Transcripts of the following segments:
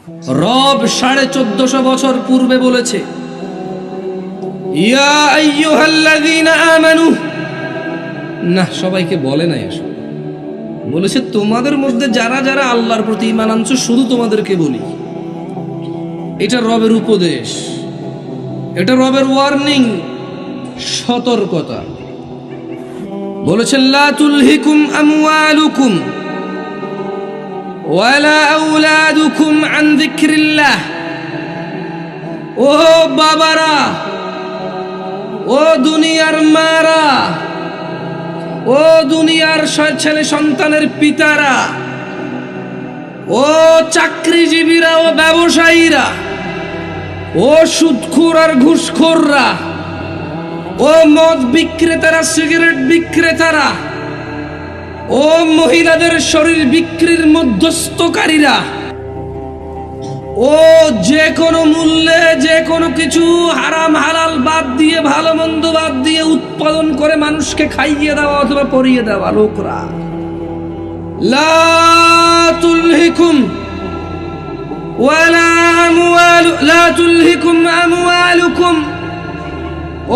রব 1450 বছর পূর্বে বলেছে, ইয়া আইয়ুহাল্লাযীনা আমানু, না সবাইকে বলে নাই, আসলে বলেছে তোমাদের মধ্যে যারা যারা আল্লাহর প্রতি ঈমান আনছো শুধু তোমাদেরকে বলি। এটা রবের উপদেশ, এটা রবের ওয়ার্নিং, সতর্কতা। বলেছেন লা তুলহিকুম আমওয়ালুকুম ওয়ালা আওলাদুকুম আন যিকরিল্লাহ। ও বাবারা, ও দুনিয়ার মারা, ও দুনিয়ার ছেলে সন্তানের পিতারা, ও চাকরিজীবীরা, ও ব্যবসায়ীরা, ও সুদখোর আর ঘুষখোররা, ও মদ বিক্রেতারা, সিগারেট বিক্রেতারা, ও মহিলাদের শরীর বিক্রির মধ্যস্থকারীরা, ও যে কোনো মূল্যে যে কোনো কিছু হারাম হালাল বাদ দিয়ে, ভালো মন্দ বাদ দিয়ে উৎপাদন করে মানুষকে খাইয়ে দেওয়া অথবা পরিয়ে দেওয়া লোকরা, লা তুলহিকুম ওয়ালা আমওয়ালু লা তুলহিকুম আমওয়ালুকুম।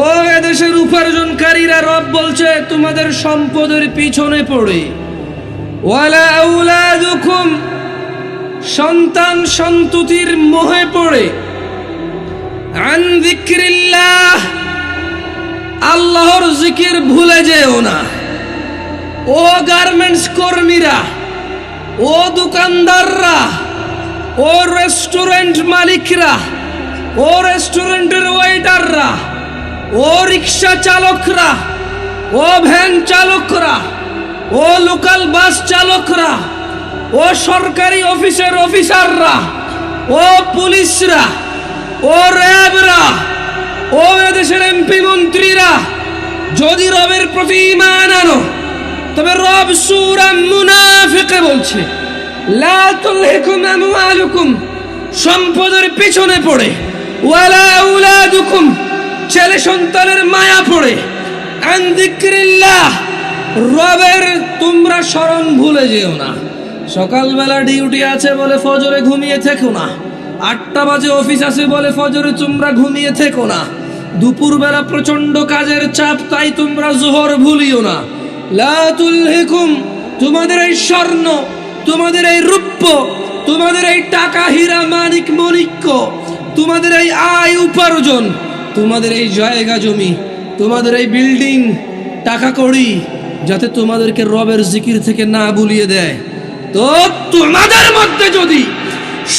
ও এদেশের উপার্জনকারীরা, রব বলছে তোমাদের সম্পদের পিছনে পড়ে, ওয়ালা আওলাদুকুম, সন্তান সন্ততির মোহে পড়ে, আন যিকরিল্লাহ, আল্লাহর জিকির ভুলে যেও না। ও গার্মেন্টস কর্মীরা, ও দোকানদাররা, ও রেস্টুরেন্ট মালিকরা, ও রেস্টুরেন্টের ওয়েটাররা, ও রিক্সা চালকরা, ও ভ্যান চালকরা, ও লোকাল বাস চালকরা, ও সরকারি অফিসের অফিসাররা, ও পুলিশরা, ও র্যাবরা, ও এদেশের এমপি মন্ত্রীরা, যদি রবের প্রতি ঈমান আনো তবে রব সূরা মুনাফিকে বলছে লা তুলহিকুম আমওয়ালুকুম, সম্পদের পিছনে পড়ে, ওয়ালা আওলাদুকুম, ছেলে সন্তানের মায়া পড়ে, আন যিকরিল্লাহ, রবের তোমরা স্মরণ ভুলে যেও না। সকালবেলা ডিউটি আছে বলে ফজরে ঘুমিয়ে থেকো না, 8টা বাজে অফিস আছে বলে ফজরে তোমরা ঘুমিয়ে থেকো না, দুপুরবেলা প্রচন্ড কাজের চাপ তাই তোমরা জোহর ভুলিও না। লা তুলহিকুম, তোমাদের এই স্বর্ণ, তোমাদের এই রূপ্য, তোমাদের এই টাকা হীরা মানিক মণিক্য, তোমাদের এই আয় উপার্জন, তোমাদের এই জায়গা জমি, তোমাদের এই বিল্ডিং, টাকা কড়ি, যাতে তোমাদেরকে রবের জিকির থেকে না ভুলিয়ে দেয়। তো তোমাদের মধ্যে যদি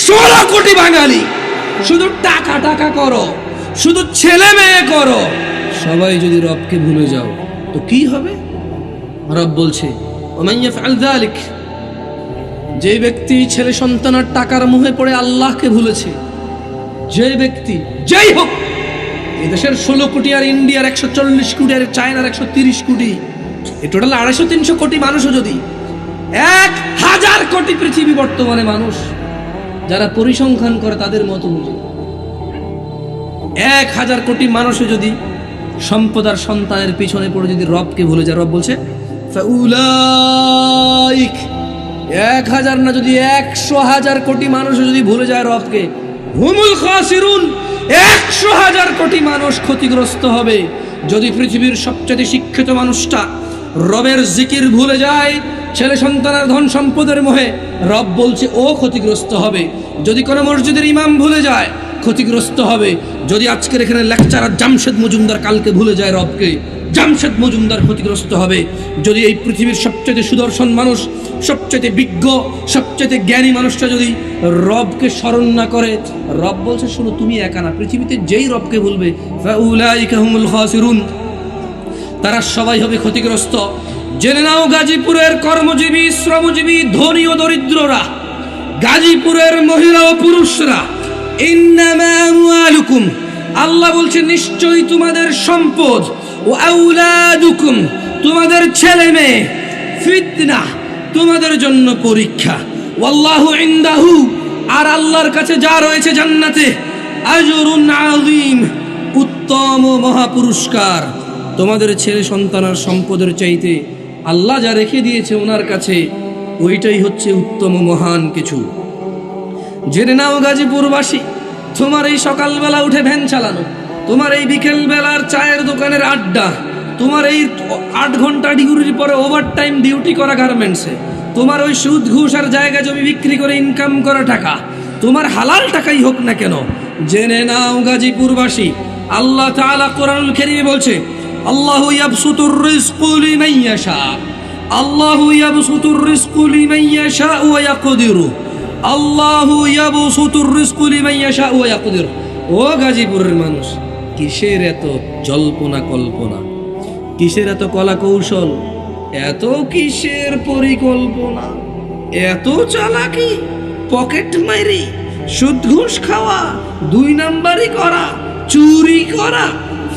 16 কোটি বাঙালি শুধু টাকা টাকা করো, শুধু ছেলে মেয়ে করো, সবাই যদি রবকে ভুলে যাও তো কি হবে? রব বলছে ওমান ইয়াফআল যালিক, যে ব্যক্তি ছেলে সন্তান আর টাকার মোহে পড়ে আল্লাহকে ভুলেছে, যে ব্যক্তি যেই হোক, এদেশের 16 কোটি আর ইন্ডিয়ার 140 কোটি আর চায়নার 130 কোটি, এই টোটাল 250-300 কোটি মানুষও যদি 1000 কোটি পৃথিবী বর্তমানে মানুষ যারা পরিসংখ্যান করে তাদের মত অনুযায়ী 1000 কোটি মানুষও যদি সম্পদ আর সন্তানের পিছনে পড়ে যদি রবকে ভুলে যায়, রব বলছে ফাউলাইক, 1000 না, যদি 100,000 কোটি মানুষও যদি ভুলে যায় রবকে, হুমুল খাসিরুন, 100,000 কোটি মানুষ ক্ষতিগ্রস্ত হবে। যদি পৃথিবীর সবচেয়ে শিক্ষিত মানুষটা রবের জিকির ভুলে যায়, ছেলে সন্তানের ধন সম্পদের মোহে, রব বলছে ও ক্ষতিগ্রস্ত হবে। যদি কোনো মসজিদের ইমাম ভুলে যায় ক্ষতিগ্রস্ত হবে। যদি আজকের এখানে লেকচারার জামশেদ মজুমদার কালকে ভুলে যায় রবকে, জামশেদ মজুমদার ক্ষতিগ্রস্ত হবে। যদি এই পৃথিবীর সবচেয়ে সুদর্শন মানুষ, সবচেয়ে বিজ্ঞ, সবচেয়ে জ্ঞানী মানুষটা যদি রবকে স্মরণ না করে, রব বলছে শোনো তুমি একা না, পৃথিবীতে যেই রবকে ভুলবে ফাউলাইকা হুমুল খাসিরুন, তারা সবাই হবে ক্ষতিগ্রস্ত। জেনে নাও গাজীপুরের কর্মজীবী, শ্রমজীবী, ধনী ও দরিদ্ররা, গাজীপুরের মহিলা ও পুরুষরা, ইন্নামা আমওয়ালুকুম, আল্লাহ বলছে নিশ্চয়ই তোমাদের সম্পদ, ও আওলাদুকুম, তোমাদের ছেলে মেয়ে, ফিতনা, তোমাদের জন্য পরীক্ষা, ওয়াল্লাহু ইনদাহু, আর আল্লাহর কাছে যা রয়েছে জান্নাতে, আজরুন আযীম, উত্তম ও মহা পুরস্কার। তোমাদের ছেলে সন্তান আর সম্পদের চাইতে আল্লাহ যা রেখে দিয়েছে ওনার কাছে, ওইটাই হচ্ছে উত্তম ও মহান কিছু। জেনে নাও গাজীপুরবাসী, তোমার এই সকালবেলা উঠে ভ্যান চালানো, তোমার এই বিকেল বেলার চায়ের দোকানের আড্ডা, তোমার এই 8 ঘন্টা ডিউটির পরে ওভারটাইম ডিউটি করা গার্মেন্টসে, তোমার ওই সুদ ঘুষ আর জায়গা জমি বিক্রি করে ইনকাম করা টাকা, তোমার হালাল টাকাই হোক না কেন, জেনে নাও গাজীপুরবাসী, আল্লাহ তাআলা কোরআনুল কারীমে বলছে, আল্লাহু ইয়াবসুতুর রিজকু লিমান ইয়াশা, আল্লাহু ইয়াবসুতুর রিজকু লিমান ইয়াশা ওয়া ইয়াকদিরু, আল্লাহু ইয়াবসুতুর রিজকু লিমান ইয়াশা ওয়া ইয়াকদিরু। ও গাজীপুরের মানুষ, কিসের এত জল্পনা কল্পনা, কিসের এত কলা কৌশল, এত কিসের পরিকল্পনা, এত চালাকি, পকেট মাইরি, সুদ ঘুষ খাওয়া, 2 নাম্বারি করা, চুরি করা,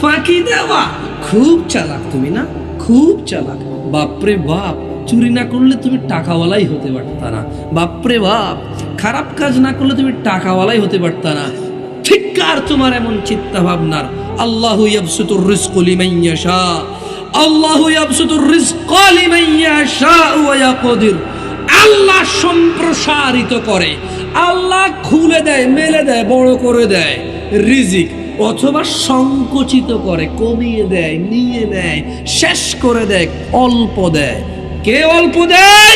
ফাঁকি দেওয়া, খুব চালাক তুমি না, খুব চালাক। বাপরে বাপ, চুরি না করলে তুমি টাকাওয়ালাই হতে পারতা না, বাপরে বাপ, খারাপ কাজ না করলে তুমি টাকাওয়ালাই হতে পারতা না। ঠিক আর তোমার এমন চিন্তা ভাবনার। আল্লাহু ইয়াবসুতুর রিজকু লিমান ইয়াশা, আল্লাহু ইয়াবসুতুর রিজকা লিমান ইয়াশা ওয়া ইয়াকদির। আল্লাহ সম্প্রসারিত করে, আল্লাহ খুলে দেয়, মেলে দেয়, বড় করে দেয় রিজিক, অথবা সংকুচিত করে, কমিয়ে দেয়, নিয়ে নেয়, শেষ করে দেয়, অল্প দেয়। কে অল্প দেয়?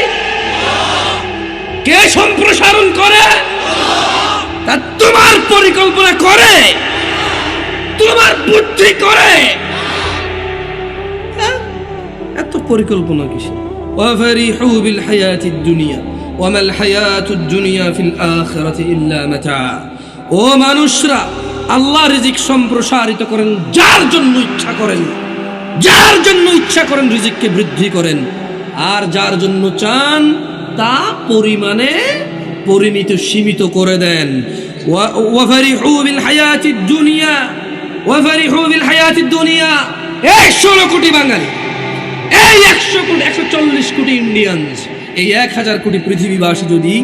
কে সম্প্রসারণ করে? তা তোমার পরিকল্পনা করে, তোমার বুদ্ধি করে, এত পরিকল্পনা কিসে? ওয়াফারিহু বিল হায়াতিদ দুনিয়া ওয়া মাল হায়াতুদ দুনিয়া ফিল আখিরাতি ইল্লা মাতা। ও মানুষরা, আল্লাহ রিজিক সম্প্রসারিত করেন যার জন্য ইচ্ছা করেন, যার জন্য ইচ্ছা করেন রিজিককে বৃদ্ধি করেন, আর যার জন্য চান তা পরিমাণে পরিমিত সীমিত করে দেন। ওয়াফারিহু বিল হায়াতিদ দুনিয়া, ওয়াফারিহু বিল হায়াতিদ দুনিয়া। এই 16 কোটি বাঙালি, এই 100 কোটি, 140 কোটি ইন্ডিয়ানস, এই 1000 কোটি পৃথিবীবাসী, যদি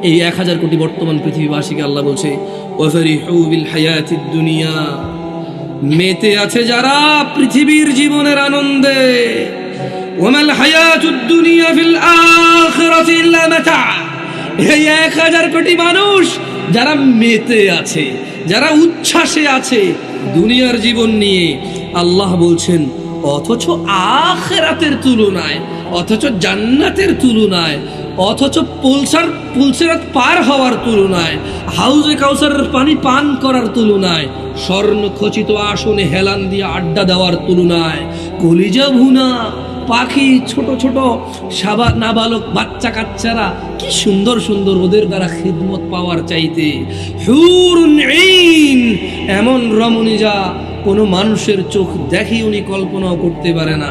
এই 1000 কোটি বর্তমান পৃথিবীবাসীকে আল্লাহ বলছে ওয়াফারিহু বিল হায়াতিদ দুনিয়া, মেতে আছে যারা পৃথিবীর জীবনের আনন্দে, ওয়ামাল হায়াতুদ দুনিয়া ফিল আখিরাতি ইল্লা মাতা। এই 1000 কোটি মানুষ যারা মেতে আছে, যারা উচ্ছ্বাসে আছে দুনিয়ার জীবন নিয়ে, আল্লাহ বলছেন অথচ আখিরাতের তুলনায়, অথচ জান্নাতের তুলনায়, অথচ পুলসিরাত পার হওয়ার তুলনায়, হাউজে কাউসারের পানি পান করার তুলনায়, স্বর্ণ খচিত আসনে হেলান দিয়ে আড্ডা দেওয়ার তুলনায়, কলিজা ভুনা পাখি, ছোট ছোট নাবালক বাচ্চা কাচ্চারা কি সুন্দর সুন্দর, ওদের দ্বারা খিদমত পাওয়ার চাইতে হুরুন ঈন, এমন রমণী যা কোনো মানুষের চোখ দেখি উনি কল্পনাও করতে পারে না,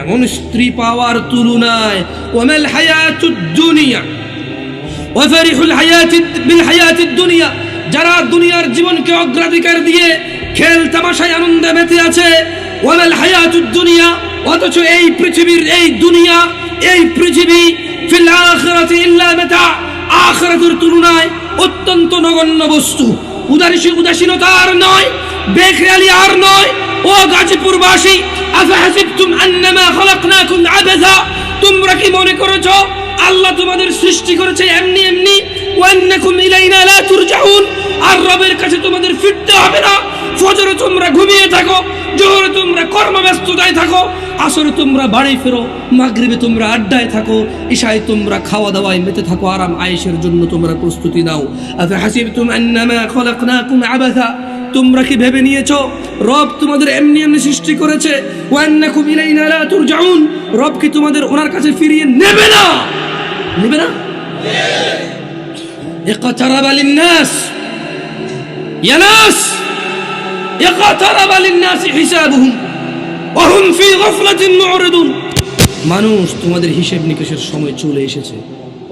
এমন স্ত্রী পাওয়ার তুলনায় ওয়ামাল হায়াতুদ দুনিয়া ওয়াফারিহুল হায়াতিদ বিল হায়াতিদ দুনিয়া, যারা দুনিয়ার জীবনকে অগ্রাধিকার দিয়ে খেল তামাশায় আনন্দে মেতে আছে, ওয়ামাল হায়াতুদ দুনিয়া, অথচ এই পৃথিবীর, এই দুনিয়া, এই পৃথিবী ফিল আখিরাতি ইল্লা মাতা, আখিরাতের তুলনায় অত্যন্ত নগণ্য বস্তু। উদাসীনতা আর নয়, বেখেয়ালি আর নয়। ও গাজীপুরবাসী, আফাহাসিবতুম আন্নামা খালাকনাকুম আবাসা, তোমরা কি মনে করেছো আল্লাহ তোমাদের সৃষ্টি করেছে এমনি এমনি? ওয়া আন্নাকুম ইলাইনা লা তুরজাউন, আর রবের কাছে তোমাদের ফিরতে হবে না। ফজরে তোমরা ঘুমিয়ে থাকো, জোহরে তোমরা কর্মব্যস্ততায় থাকো, আসরে তোমরা বাড়ি ফেরো, মাগরিবে তোমরা আড্ডায় থাকো, ইশায় তোমরা খাওয়া দাওয়ায় মেতে থাকো, আরাম আয়েশের জন্য তোমরা প্রস্তুতি নাও। আফাহাসিবতুম আন্নামা খালাকনাকুম আবাসা, তোমরা কি ভেবে নিয়েছো রব তোমাদের এমনি এমনি সৃষ্টি করেছে? ওয়া আন্নাকুম ইলাইনা লা তুরজাউন, রব কি তোমাদের ওনার কাছে ফিরিয়ে নেবে না? নেবে না? ইকতারাবা লিন-নাস, ইয়া নাস ইকতারাবা লিন-নাস হিসাবুহুম ওয়া হুম ফি গাফলাতিন মু'রিদুন। মানুষ, তোমাদের হিসাব নিকেশের সময় চলে এসেছে,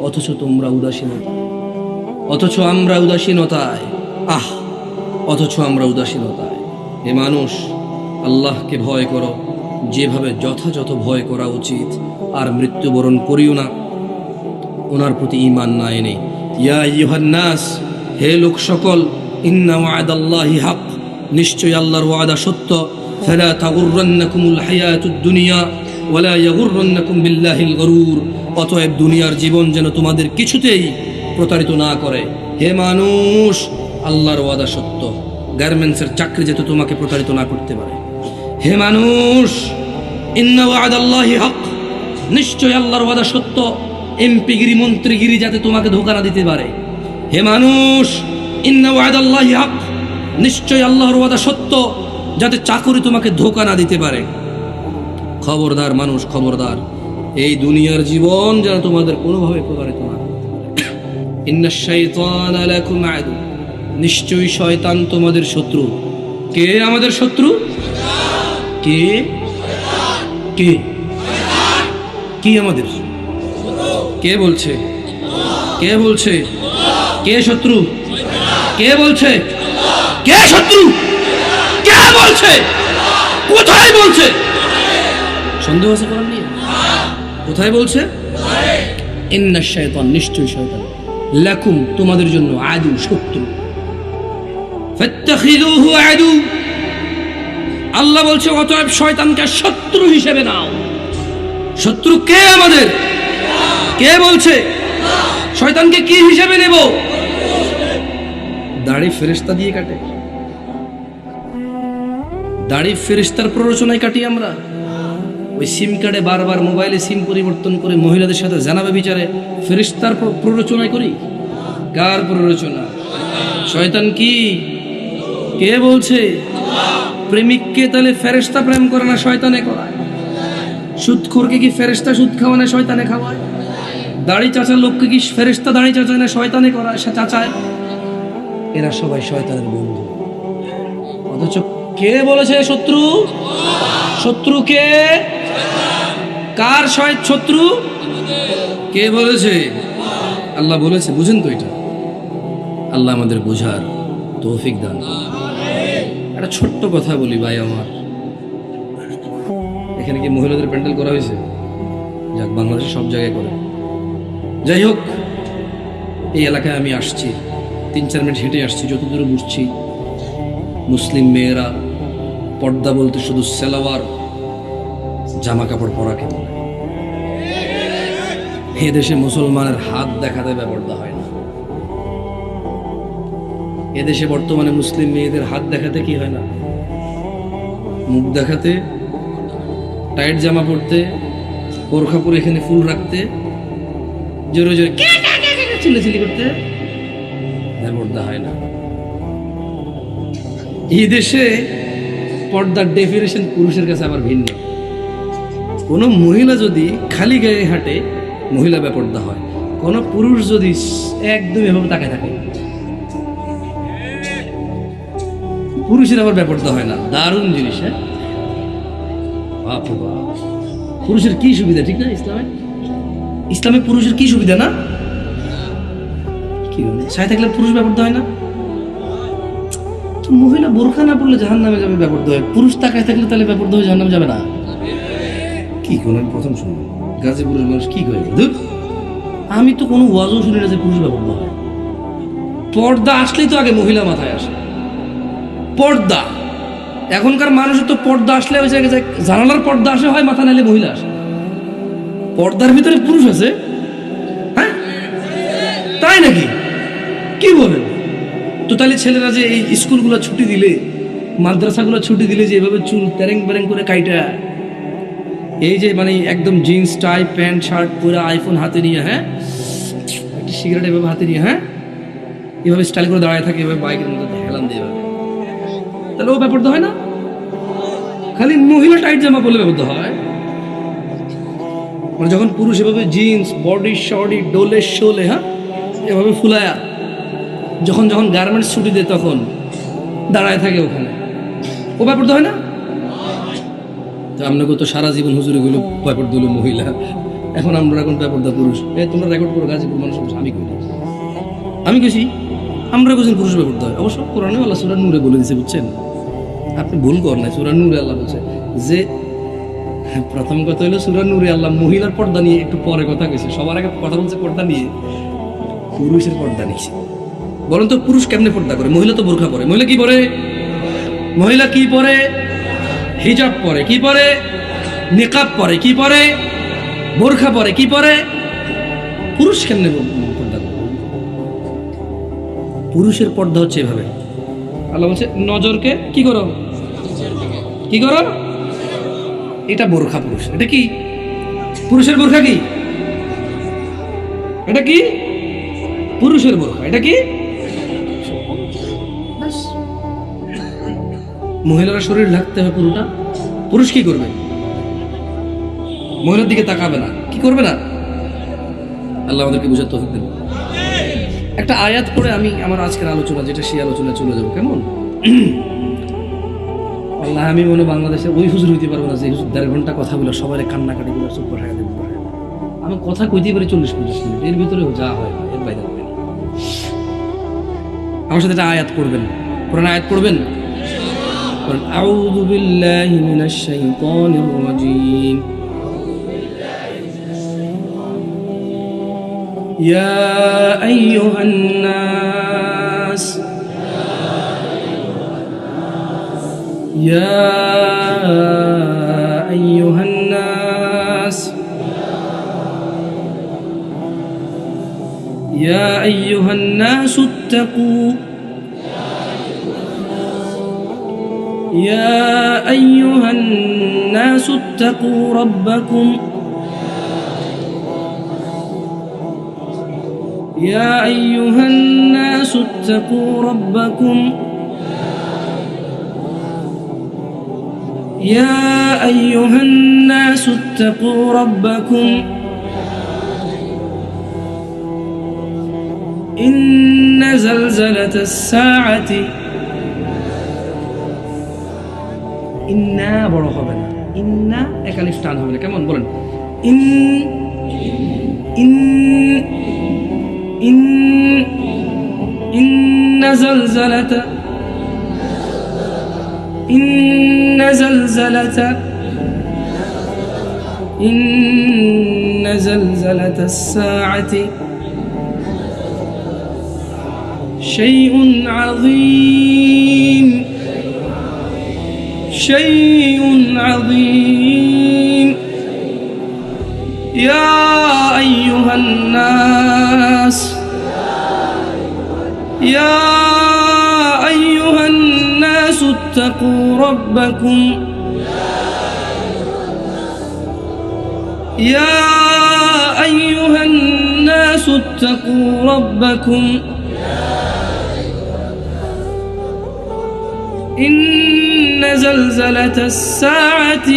অথচ তোমরা উদাসীনতা, অথচ আমরা উদাসীনতায়, অথচ আমরা উদাসীনতায়। এ মানুষ, আল্লাহকে ভয় করো যেভাবে যথাযথ ভয় করা উচিত, আর মৃত্যুবরণ করিও না ওনার প্রতি ঈমান না এনে। ইয়া আইয়ুহান নাস, হে লোক সকল, ইন্না ওয়াদাল্লাহি হক, নিশ্চয় আল্লাহর ওয়াদা সত্য। ফালা তাগুররান্নাকুমুল হায়াতুদ দুনিয়া ওয়ালা ইয়াগুররান্নাকুম বিল্লাহিল গরুর, অতএব দুনিয়ার জীবন যেন তোমাদের কিছুতেই প্রতারিত না করে। হে মানুষ, আল্লাহর ওয়াদা সত্য, গার্মেন্টসের চাকরি যাতে তোমাকে প্রতারিত না করতে পারে। হে মানুষ, ইন্না ওয়াদাল্লাহি হক, নিশ্চয় আল্লাহর ওয়াদা সত্য, এমপিগিরি মন্ত্রীগিরি যাতে তোমাকে ধোঁকা না দিতে পারে। হে মানুষ, ইন্না ওয়াদাল্লাহি হক, নিশ্চয় আল্লাহর ওয়াদা সত্য, যাতে চাকরি তোমাকে ধোঁকা না দিতে পারে। খবরদার মানুষ, খবরদার, এই দুনিয়ার জীবন যেন তোমাদের কোনোভাবে প্রতারিত না করতে পারে। ইন্নাশ শাইতানা লাকুম আদু, নিশ্চয়ই শয়তান তোমাদের শত্রু। কে আমাদের শত্রু? কে কে কি আমাদের? কে বলছে? কে বলছে? কে শত্রু? কে বলছে? কে শত্রু? কে বলছে? কোথায় বলছে? সন্দেহ আছে কোরআন নিয়ে? কোথায় বলছে? ইন্নাশ শাইতান, নিশ্চয়ই শয়তান, লাকুম তোমাদের জন্য, আদু শত্রু, ফাত্তাখিযুহু আদু, আল্লাহ বলছে অতএব শয়তানকে শত্রু হিসেবে নাও। শত্রু কে আমাদের? কে বলছে? শয়তানকে কি হিসেবে নেব? দাড়ি ফেরেশতা দিয়ে কাটে? দাড়ি ফেরেশতার প্ররোচনায় কাটি আমরা? ওই সিম কার্ডে বারবার মোবাইলে সিম পরিবর্তন করে মহিলাদের সাথে জানাবে বিচারে ফেরেশতার প্ররোচনায় করি? কার প্ররোচনা? শয়তান কি? কে বলছে? প্রেমিককে তাহলে ফেরেশতা প্রেম করে না শয়তানে করায়? সুদখোরকে কি ফেরেশতা সুদ খাওয়ায় না শয়তানে খাওয়ায়? দাড়ি চাচার লোককে কি ফেরেশতা দাড়ি চাচায় না শয়তানে করায়, সে চাচায়? এরা সবাই শয়তানের বন্ধু। অথচ কে বলেছে শত্রু? শত্রু কে? কার শত্রু? কে বলেছে? আল্লাহ বলেছে। বুঝেন তো এটা? আল্লাহ আমাদের বোঝার তৌফিক দান। একটা ছোট্ট কথা বলি ভাই আমার, এখানে কি মহিলাদের প্যান্ডেল করা হয়েছে? যাক, বাংলাদেশে সব জায়গায় করে। যাই হোক, এই এলাকায় আমি আসছি, 3-4 মিনিট হেঁটে আসছি, যতদূরে বুঝছি মুসলিম মেয়েরা পর্দা বলতে শুধু সালোয়ার জামা কাপড় পরাকে বলে। এদেশে মুসলমানের হাত দেখাতে বেপরদা হয় না। এদেশে বর্তমানে মুসলিম মেয়েদের হাত দেখাতে কি হয় না? মুখ দেখাতে, টাইট জামা পরতে, বোরখা পরে এখানে ফুল রাখতে, জোরে জোরে চিল্লাচিল্লি করতে বেপরদা হয় না। এই দেশে পর্দার ডেফিনেশন পুরুষের কাছে আবার ভিন্ন। কোন মহিলা যদি খালি গায়ে হাঁটে, মহিলা বেপরদা হয়। কোন পুরুষ যদি একদম এভাবে তাকায় থাকে, পুরুষের আবার বেপরদা হয় না। দারুণ জিনিস। হ্যাঁ, পুরুষের কি সুবিধা, ঠিক না? ইসলামে পুরুষের কি সুবিধা না? কি সাথে থাকলে পুরুষ বেপরদা হয় না? মহিলা বোরখা না পড়লে জাহান্নামে যাবে, বেপরদা হয়। পুরুষ তাকায় থাকলে তাহলে বেপরদা হয়ে জাহান্নামে যাবে না? কি কোন প্রথম শুনবো গাজীপুরের মানুষ কি করে? আমি তো কোনো ওয়াজও শুনি না যে পুরুষ বেপরদা হয়। পর্দা আসলেই তো আগে মহিলা মাথায় আসে। পর্দা, এখনকার মানুষের তো পর্দা আসলে ওই জায়গায় জানালার পর্দা আসে হয়, মাথা নাইলে মহিলা আসে। পর্দার ভিতরে পুরুষ আছে? হ্যাঁ, তাই নাকি? কি বলেন? তো তাহলে ছেলেরা যে এই স্কুলগুলো ছুটি দিলে, মাদ্রাসাগুলো ছুটি দিলে, যে এভাবে চুল তেরেং বেরেং করে কাইটা, এই যে মানে একদম জিন্স টাই প্যান্ট শার্ট পরে, আইফোন হাতে নিয়ে, হ্যাঁ, একটা সিগারেট এভাবে হাতে নিয়ে, হ্যাঁ, এভাবে স্টাইল করে দাঁড়ায় থাকে, এভাবে বাইকের মধ্যে হেলান দিয়ে, এভাবে, তাহলে ও ব্যাপারটা হয় না? খালি মহিলা টাইট জামা পরলে ব্যাপারটা হয়। মানে যখন পুরুষ এভাবে জিন্স বডি শডি ডোলে শোলে, হ্যাঁ, এভাবে ফুলায়া যখন যখন গার্মেন্টস ছুটি দেয় তখন দাঁড়ায় থাকে ওখানে, ও ব্যাপারটা হয় না? তো আপনাকে তো সারা জীবন হুজুরে গুলো ব্যাপার দিল মহিলা, এখন আমরা এখন ব্যাপারটা পুরুষ। তোমরা রেকর্ড করো গাজীপুর মানুষ, আমি কই, আমি কেছি আমরা কোথাও পুরুষ ব্যাপারটা হয়। অবশ্য কোরআনে আল্লাহ সূরা নূরে বলে দিয়েছে, বুঝছেন? আপনি ভুল করেন না, সূরা নূরে আল্লাহ বলছে যে, প্রথম কথা হলো সূরা নূরে আল্লাহ মহিলার পর্দা নিয়ে একটু পরে কথা কইছে, সবার আগে কথা বলছে পর্দা নিয়ে, পুরুষের পর্দা নিয়েছে। বলেন তো পুরুষ কেমনে পর্দা করে? মহিলা তো বোরখা পরে। মহিলা কি পরে? মহিলা কি পরে? হিজাব পরে। কি পরে? নিকাব পরে। কি পরে? বোরখা পরে। কি পরে? পুরুষ কেমনে পর্দা করে? পুরুষের পর্দা হচ্ছে এভাবে। আল্লাহ বলছে নজরকে কি করো, কি করো, এটা বোরখা পুরুষ। এটা কি পুরুষের বোরখা? কি এটা? কি পুরুষের বোরখা? এটা কি? মহিলারা শরীর ঢাকতে হবে পুরোটা। পুরুষ কি করবে? মহিলার দিকে তাকাবে না। কি করবে না? আল্লাহ আমাদেরকে বুঝার তৌফিক দেন। একটা আয়াত পড়ে আমি আমার আজকের আলোচনা, যেটা সেই আলোচনায় চলে যাবো, কেমন? আল্লাহ, আমি মনে বাংলাদেশে ওই হুজুর হইতে পারবো না যে হুজুর 1.5 ঘন্টা কথা বলে সবাই কান্নাকাটি করে চুপ করে দেবে। আমি কথা কইতেই পারি 40-50 মিনিট, এর ভিতরে যা হয় এর বাইরে হবে না। আমার সাথে একটা আয়াত পড়বেন, কোরআন আয়াত পড়বেন। আউযু বিল্লাহি মিনাশ শাইতানির রাজীম। ইয়া আইয়ুহান নাস, ইয়া আইয়ুহান নাস, ইয়া আইয়ুহান নাস ইত্তাকু, ইয়া আইয়ুহান নাস ইত্তাকু রাব্বাকুম, يا أيها الناس اتقوا ربكم، يا أيها الناس اتقوا ربكم، إن زلزلة الساعة، إنا বড় হবে না, ইন্না একালিফ টান হবে না, কেমন বলেন? ইন ইন إن زلزلة الساعة شيء عظيم، شيء عظيم. يا أيها الناس، يا أيها الناس اتقوا ربكم، يا أيها الناس اتقوا ربكم، إن زلزلة الساعة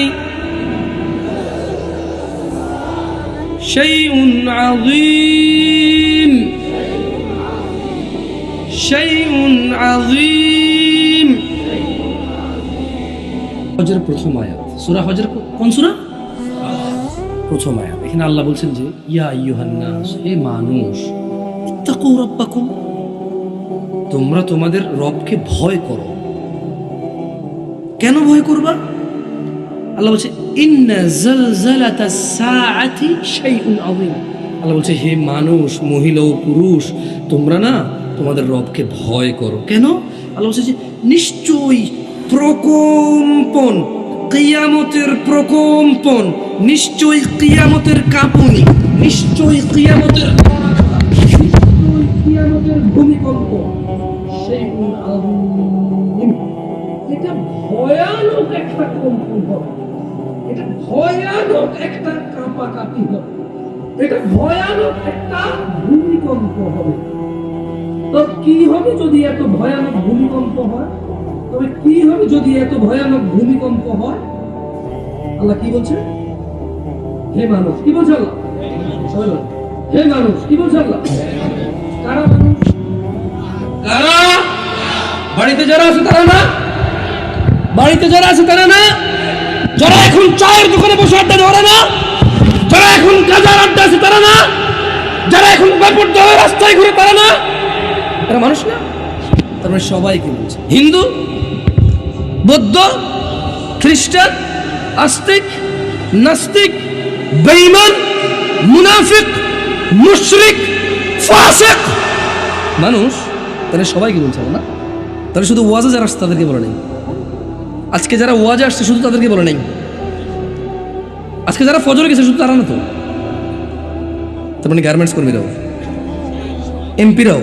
شيء عظيم، شيء عظيم. হজের প্রথম আয়াত, সূরা হজের কোন সূরা? প্রথম আয়াত। এখানে আল্লাহ বলছেন যে ইয়া আইয়ুহান নাস, হে মানুষ, ইত্তাকু রাব্বাকুম, তোমরা তোমাদের রবকে ভয় করো। কেন ভয় করবা? আল্লাহ বলছে ইন্না জালজালাতাস সাআতি শাইউন আযীম। আল্লাহ বলছে হে মানুষ, মহিলা ও পুরুষ, তোমরা না তোমাদের রবকে ভয় করো। কেন? আল্লাহ বলছে যে নিশ্চয়ই প্রকম্পন, কিয়ামতের প্রকম্পন, নিশ্চয়ই কিয়ামতের কাঁপুনি, নিশ্চয়ই কিয়ামতের ভূমিকম্প, শাইউন আযীম। এটা ভয়ানক একটা কম্পন হবে, এটা ভয়ানক একটা কাঁপাকাঁপি হবে, এটা ভয়ানক একটা ভূমিকম্প হবে। তো কি হবে যদি এত ভয়ানক ভূমিকম্প হয়? তবে কি হবে যদি এত ভয়ানক ভূমিকম্প হয়? আল্লাহ কি বলছে? হে মানুষ, কি বলছে আল্লাহ? হে মানুষ, কি বলছে আল্লাহ? কারা মানুষ? কারা? বাড়িতে যারা আছে তারা না? বাড়িতে যারা আছে তারা না? যারা এখন চায়ের দোকানে বসে আড্ডা ধরে না? যারা এখন গাজার আড্ডা আছে তারা না? যারা এখন বেপরোয়া রাস্তায় ঘুরে তারা না? তারা মানুষ না? তার মানে সবাইকে বলছে, হিন্দু, বৌদ্ধ, খ্রিস্টান, আস্তিক, নাস্তিক, বেঈমান, মুনাফিক, মুশরিক, ফাসিক, মানুষ। তাহলে সবাইকে বলছে না? তাহলে শুধু ওয়াজে যারা আসছে তাদেরকে বলে নেই। আজকে যারা ওয়াজে আসছে শুধু তাদেরকে বলে নেই। আজকে যারা ফজরে গেছে শুধু তারা না তো। তার মানে গার্মেন্টস কর্মীরাও, এমপিরাও,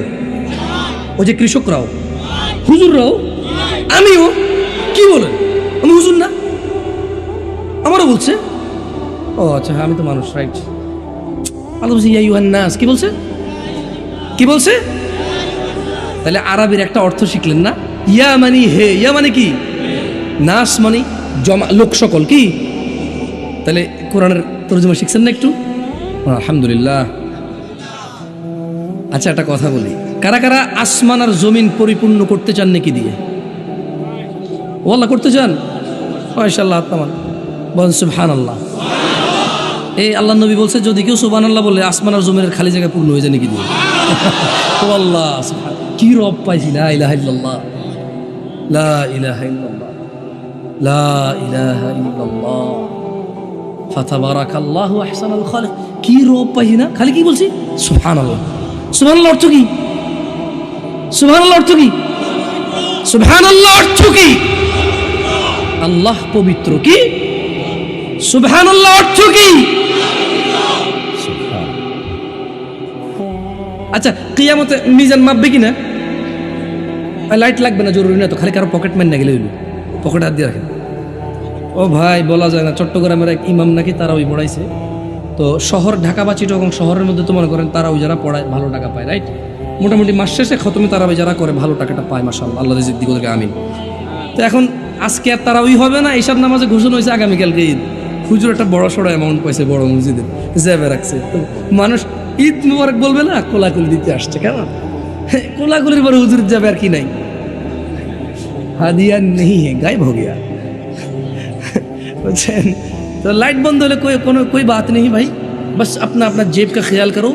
ওই যে কৃষকরাও, হুজুররাও, আমিও। কি বলেন, আমি হুজুর না? আমারও বলছে। ও আচ্ছা, হ্যাঁ আমি তো মানুষ, রাইট। আল্লাহ বলছে ইয়া আইয়ুহান নাস, কি বলছে? কি বলছে? তাহলে আরবির একটা অর্থ শিখলেন না? ইয়া মানে হে, ইয়া মানে কি? নাস মানে জমা, লোক সকল। কি তাহলে কোরআনের তরজমা শিখছেন না একটু? আলহামদুলিল্লাহ। আচ্ছা একটা কথা বলি, কারা কারা আসমান আর জমিন পরিপূর্ণ করতে চান নাকি দিয়ে? ও আল্লাহ করতে চান? মাশাআল্লাহ, আত্মান বলেন সুবহানাল্লাহ। এই আল্লাহ নবী বলছে যদি কেউ সুবহানাল্লাহ বলে আসমান আর জমিনের খালি জায়গা পূর্ণ হয়ে যায় নাকি দিয়ে। ও আল্লাহ, কি রব পাইছি। লা ইলাহা ইল্লাল্লাহ, লা ইলাহা ইল্লাল্লাহ, লা ইলাহা ইল্লাল্লাহ, ফাতাবারাকাল্লাহু আহসানুল খালিক। কি রব পাইছি না, খালি কি বলছি? সুবহানাল্লাহ। সুবহানাল্লাহ অর্থ কি? সুবহানাল্লাহ অর্থ কি? সুবহানাল্লাহ অর্থ কি? আল্লাহ পবিত্র। কি সুবহানাল্লাহ অর্থ কি? আচ্ছা, কিয়ামতে মিজান মাপবে কিনা? লাইট লাগবে না, জরুরি না তো, খালি কারো পকেট ম্যান না গেলে হইল, পকেট হাত দিয়ে রাখেন। ও ভাই বলা যায় না, চট্টগ্রামের এক ইমাম নাকি তারা ওই পড়াইছে তো, শহর ঢাকা বা চিটাগং শহরের মধ্যে তো মনে করেন তারা ওই যারা পড়ায় ভালো টাকা পায়, রাইট? মোটামুটি মাস শেষে খতমে তারা ওই যারা করে ভালো টাকাটা পায়, মাশাআল্লাহ, আল্লাহ রিজিক দিক ওদেরকে আমিন। তো এখন আজকে আর তারা ওই হবে না, এইসব নামাজে ঘোষণা হয়েছে আগামীকালকে ঈদ। হুজুর একটা বড় সড়ো অ্যামাউন্ট পাইছে বড় মসজিদে, জ্যাবে রাখছে। তো মানুষ ঈদ মুবারক বলবে না, কোলাকুলি দিতে আসছে। কেন কোলাকুলির পরে হুজুর যাবে আর কি নাই? হাদিয়া নেই হে, গায়েব হো গিয়া। বুঝছেন? तो लाइट बंद होले कोई बात नहीं भाई, बस अपना अपना जेब का ख्याल करो,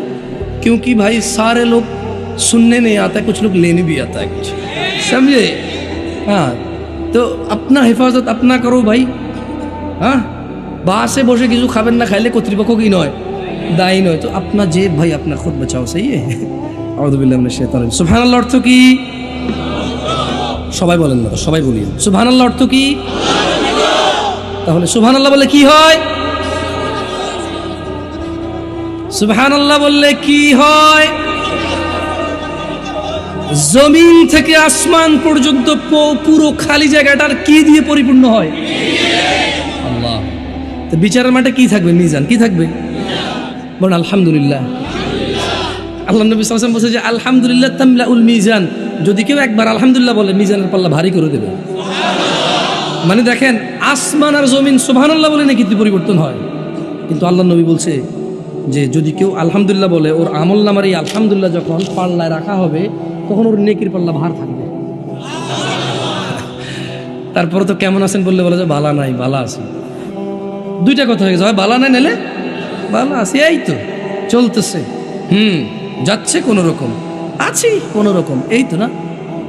क्योंकि भाई सारे लोग सुनने नहीं आता है, कुछ लोग लेने भी आता है कुछ, समझे? हाँ, तो अपना हिफाजत अपना करो भाई। हाँ, बासे বসে কিছু খাবেন না, খাইলে কর্তৃপক্ষ কি নয়, দায়ী নয়। তো अपना जेब भाई अपना खुद बचाओ, सही है? আউযু বিল্লাহি মিনাশ শাইতানির রাজিম। সুবহানাল্লাহ অর্থ কি? সবাই বলেন না, সবাই বলি সুবহানাল্লাহ অর্থ কি? তাহলে সুবহানাল্লাহ বললে কি হয়? সুবহানাল্লাহ বললে কি হয়? জমিন থেকে আসমান পর্যন্ত পুরো খালি জায়গাটার কি দিয়ে পরিপূর্ণ হয়? আল্লাহ। তো বিচারের মাঠে কি থাকবে? মিজান। কি থাকবে? বলেন আলহামদুলিল্লাহ। আল্লাহ নবী সাল্লাল্লাহু আলাইহি ওয়াসাল্লাম বলেছে যে আলহামদুলিল্লাহ তামলাউল মিজান, যদি কেউ একবার আলহামদুলিল্লাহ বলে মিজানের পাল্লা ভারী করে দেবে। মানে দেখেন, আসমান আর জমিন সুবহানাল্লাহ বলে নাকি পরিবর্তন হয়, কিন্তু আল্লাহ নবী বলছে যে যদি কেউ আলহামদুলিল্লাহ বলে, ওর আমল নামার এই আলহামদুলিল্লাহ যখন পাল্লায় রাখা হবে তখন ওর নেকির পাল্লা ভার থাকবে। তারপরে তো কেমন আছেন বললে বলে যে বালা নাই, বালা আছি। দুইটা কথা হয়ে গেছে, হয় বালা নাই নাহলে বালা আছি, এই তো চলতেছে, যাচ্ছে কোনো রকম, আছি কোনো রকম, এই তো না।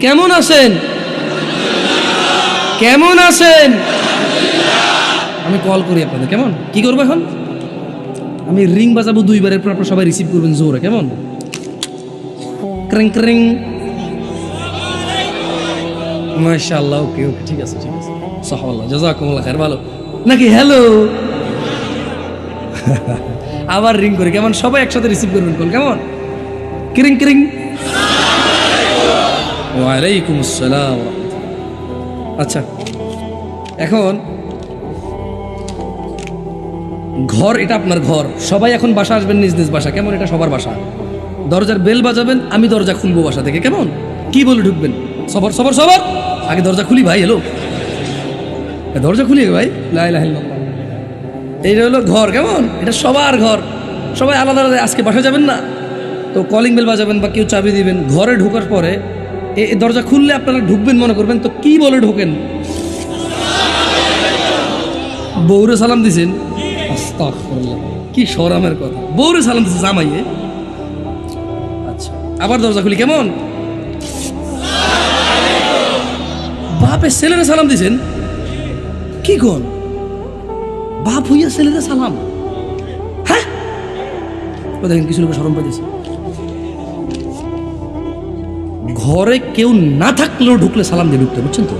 কেমন আছেন? কেমন আছেন? আমি কল করি আপনাদের, কেমন? কি করবো এখন? আমি রিং বাজাবো দুইবারের পর আপনারা সবাই রিসিভ করবেন জোরে, কেমন? ক্রিং ক্রিং। মাশাআল্লাহ, ওকে ওকে, ঠিক আছে ঠিক আছে, সাহাবাল্লাহ, জাযাকুমুল্লাহ খাইর, ভালো নাকি? হ্যালো। আবার রিং করি, কেমন? সবাই একসাথে রিসিভ করবেন কল, কেমন? ক্রিং ক্রিং। ওয়া আলাইকুম আসসালাম। আচ্ছা, এখন ঘর, এটা আপনার ঘর, সবাই এখন বাসা আসবেন নিজ নিজ বাসা, কেমন? এটা সবার বাসা। দরজার বেল বাজাবেন, আমি দরজা খুলবো বাসা থেকে, কেমন? কি বলে ঢুকবেন? সবর সবর সবর, আগে দরজা খুলি ভাই। হ্যালো, দরজা খুলি ভাই, লা ইলাহা ইল্লাল্লাহ। এইটা হলো ঘর, কেমন? এটা সবার ঘর, সবাই আলাদা আলাদা। আজকে বাসা যাবেন না তো কলিং বেল বাজাবেন বা কেউ চাবি দিবেন। ঘরে ঢোকার পরে এই দরজা খুললে আপনারা ঢুকবেন মনে করবেন, তো কি বলে ঢোকেন? বউরে সালাম দিছেন, আস্তাগফিরুল্লাহ, কি শরমের কথা, বউরে সালাম দিছে জামাইয়ে। আচ্ছা, আবার দরজা খুলি, কেমন? বাপে ছেলেরে সালাম দিছেন, কি কোন? বাপ হইয়া ছেলেরে সালাম, হ্যাঁ? ও দেখেন কিছু লোক শরম পাইতেছে। ঘরে কেউ না থাকলেও ঢুকলে সালাম দিয়ে ঢুকতে, বুঝছেন তো?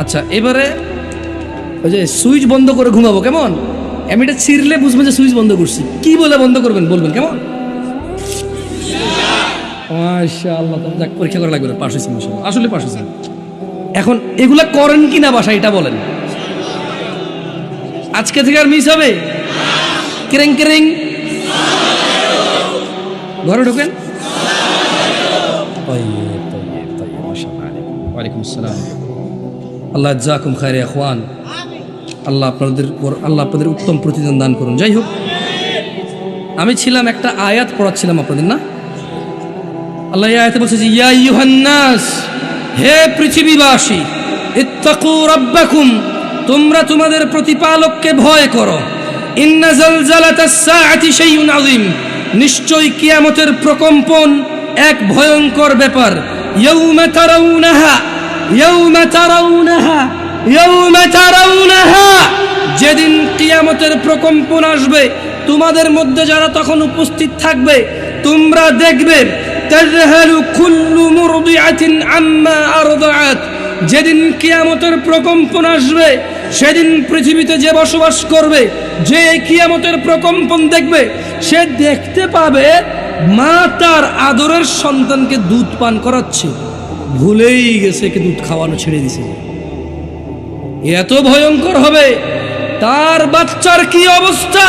আচ্ছা, এবারে ওই যে সুইচ বন্ধ করে ঘুমাবো, কেমন? এমনিটা ছিঁড়লে বুঝবেন যে সুইচ বন্ধ করছি। কি বলে বন্ধ করবেন বলবেন, কেমন? মাশাআল্লাহ, যাক পরীক্ষা করা লাগবে না, পাস হয়েছে মাশাআল্লাহ, আসলে পাস হয়েছে। এখন এগুলা করেন কিনা বাসা এটা বলেন, আজকে থেকে আর মিস হবে? কেরেং কেরেং ঘরে ঢোকেন। ওয়ালাইকুম আসসালাম। আল্লাহ জাকুম খায়রে ইখওয়ান, আল্লাহ আপনাদের উত্তম প্রতিদান দান করুন। যাই হোক, আমি ছিলাম একটা আয়াত পড়াচ্ছিলাম আপনাদের, না? আল্লাহ এই আয়াতে বলছে যে ইয়া আইয়ুহান নাস, হে পৃথিবীবাসী, ইত্তাকু রাব্বাকুম, তোমরা তোমাদের প্রতিপালককে ভয় করো। ইন্না জালজালাতাস সাআতি শাইউন আযীম, নিশ্চয় কিয়ামতের প্রকম্পন এক ভয়ঙ্কর ব্যাপার। ইয়াউমা তারাউনাহা, ইয়াউমা তারাউনাহা, ইয়াউমা তারাউনাহা, যেদিন কিয়ামতের প্রকম্পন আসবে, তোমাদের মধ্যে যারা তখন উপস্থিত থাকবে, তোমরা দেখবে তাযহালু কুল্লু মুরদিআতিন আম্মা আরদাআত, যেদিন কিয়ামতের প্রকম্পন আসবে, সেদিন পৃথিবীতে যে বসবাস করবে, যে কিয়ামতের প্রকম্পন দেখবে, সে দেখতে পাবে মা তার আদরের সন্তানকে দুধ পান করাচ্ছে, ভুলেই গেছে কি দুধ খাওয়ানো ছেড়ে দিছে। এত ভয়ঙ্কর হবে, তার বাচ্চার কি অবস্থা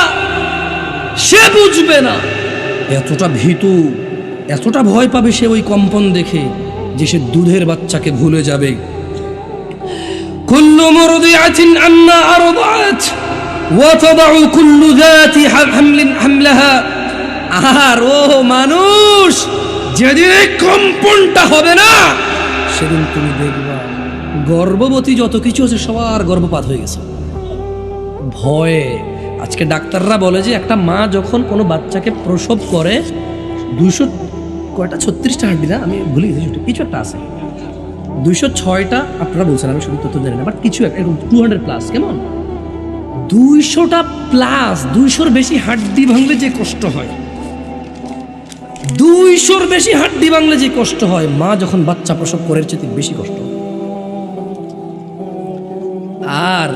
সে বুঝবে না। এতটা ভীতু, এতটা ভয় পাবে সে ওই কম্পন দেখে যে সে দুধের বাচ্চাকে ভুলে যাবে। কুল্লু মুরদিআতিন আম্মা আরদাআত ওয়া তাদউ কুল্লু যাতি হামলিন হামলাহা। আর ও মানুষ, যেদিন এই কম্পনটা হবে না, সেদিন তুমি দেখবা গর্ভবতী যত কিছু আছে সবার গর্ভপাত হয়ে গেছে ভয়ে। আজকে ডাক্তাররা বলে যে একটা মা যখন কোনো বাচ্চাকে প্রসব করে 236টা হাড্ডি, না আমি ভুলে গেছি, কিছু একটা আছে 206টা, আপনারা বলছেন, আমি শুধু তথ্য জানি না, বাট কিছু এরকম 200+, কেমন 200টা প্লাস, 200-র বেশি হাড্ডি ভাঙলে যে কষ্ট হয়, 200-র বেশি হাড্ডি ভাঙলে যে কষ্ট হয়, মা যখন বাচ্চা প্রসব করে চেয়ে বেশি কষ্ট। আর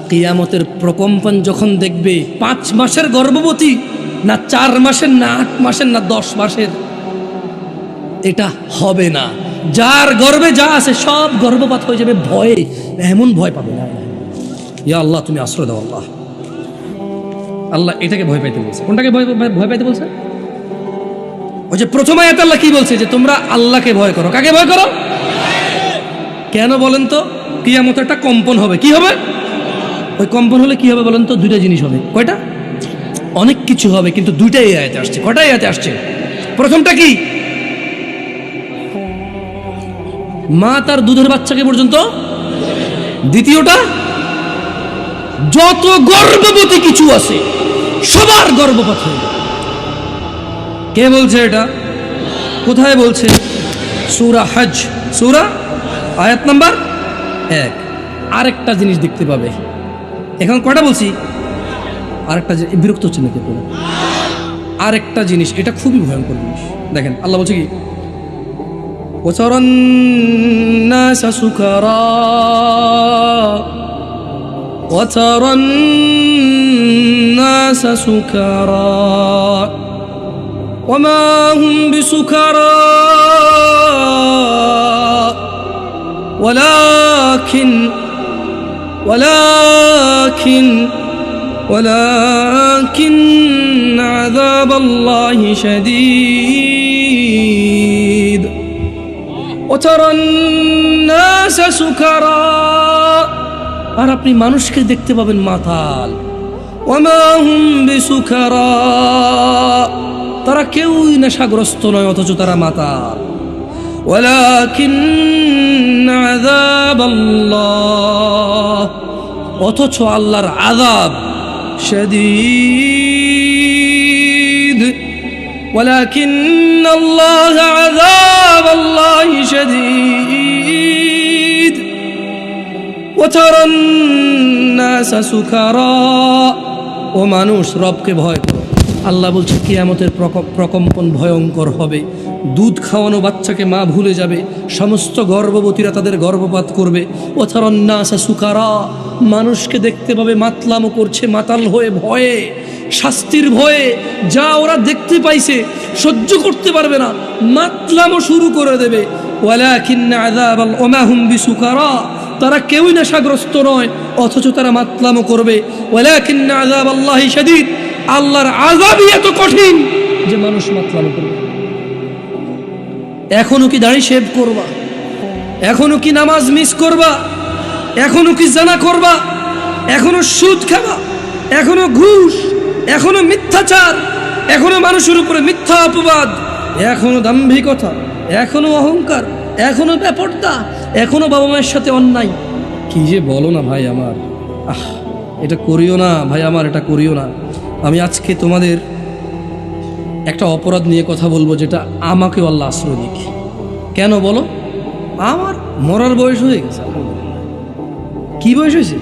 কিয়ামতের প্রকম্পন যখন দেখবে, 5 মাসের গর্ভবতী না 4 মাসের না 8 মাসের না 10 মাসের, এটা হবে না। যার গর্ভে যা আছে সব গর্ভপাত হয়ে যাবে ভয়ে, এমন ভয় পাবে না। ইয়া আল্লাহ, তুমি আশ্রয় দাও আল্লাহ। আল্লাহ এটাকে ভয় পাইতে বলছে। কোনটাকে ভয় পাইতে বলছে? ওই যে প্রথম আয়াতে আল্লাহ কি বলছে, যে তোমরা আল্লাহকে ভয় করো। কাকে ভয় করো? কেন বলেন তো? কিয়ামতে একটা কম্পন হবে। কি হবে? ওই কম্পন হলে কি হবে বলেন তো? দুইটা জিনিস হবে। কয়টা? অনেক কিছু হবে, কিন্তু দুইটাই এই আয়াতে আসছে। কয়টা আয়াতে আসছে? প্রথমটা কি? মা তার দুধের বাচ্চাকে পর্যন্ত। দ্বিতীয়টা, যত গর্ভবতী কিছু আছে সবার গর্ভপাত হয়ে যাবে। কে বলছে এটা? কোথায় বলছে? সূরা হজ, সূরা আয়াত নাম্বার 1। আরেকটা জিনিস দেখতে পাবে। এখন কয়টা বলছি? আরেকটা, বিরক্ত হচ্ছে নাকি আপনারা? আরেকটা জিনিস, এটা খুবই ভয়ঙ্কর জিনিস। দেখেন আল্লাহ বলছে কি, وترى الناس سكارى وترى الناس سكارى وما هم بسكارى ولكن عذاب الله شديد وترى الناس سكارى, আর আপনি মানুষকে দেখতে পাবেন মাতাল। وما هم بسكارى, তারা কেউই নেশাগ্রস্ত নয়, অথচ তারা মাতাল। ولكن عذاب الله, অথচ আল্লাহর আযাব شديد ولكن الله عذاب الله شديد وترى الناس سكارى, ও মানুষ রবকে ভয় করো। আল্লাহ বলছে কিয়ামতের প্রকম্পন ভয়ঙ্কর হবে। দুধ খাওয়ানো বাচ্চাকে মা ভুলে যাবে, সমস্ত গর্ভবতীরা তাদের গর্ভপাত করবে। ওয়াতারান নাসা সুকারা, মানুষকে দেখতে পাবে মাতলামো করছে মাতাল হয়ে ভয়ে। শাস্তির ভয়ে যা ওরা দেখতে পাইছে সহ্য করতে পারবে না, মাতলামও শুরু করে দেবে। ওয়ালাকিন্না আযাবাল ওমা হুম বিসুকারা, তারা কেউই নেশাগ্রস্ত নয় অথচ তারা মাতলামও করবে। ওয়ালাকিন্না আযাবাল্লাহি শাদীদ, আল্লাহর আযাবই এত কঠিন যে মানুষ মাতলামও করবে। এখনো কি দাড়ি শেভ করবা? এখনো কি নামাজ মিস করবা? এখনো কি জানা করবা? এখনো সুদ খাবা? এখনো ঘুষ? এখনো মিথ্যাচার? এখনো মানুষের উপরে মিথ্যা অপবাদ? এখনো দাম্ভিকতা? এখনো অহংকার? এখনো বেপরদা? এখনো বাবা মায়ের সাথে অন্যায়? কি যে বলো না ভাই আমার, এটা করিও না ভাই আমার, এটা করিও না। আমি আজকে তোমাদের একটা অপরাধ নিয়ে কথা বলবো, যেটা আমাকেও আল্লাহ আশ্রয় দিক। কেন বলো? আমার মরার বয়স হয়ে গেছে। কি বয়স হয়েছে?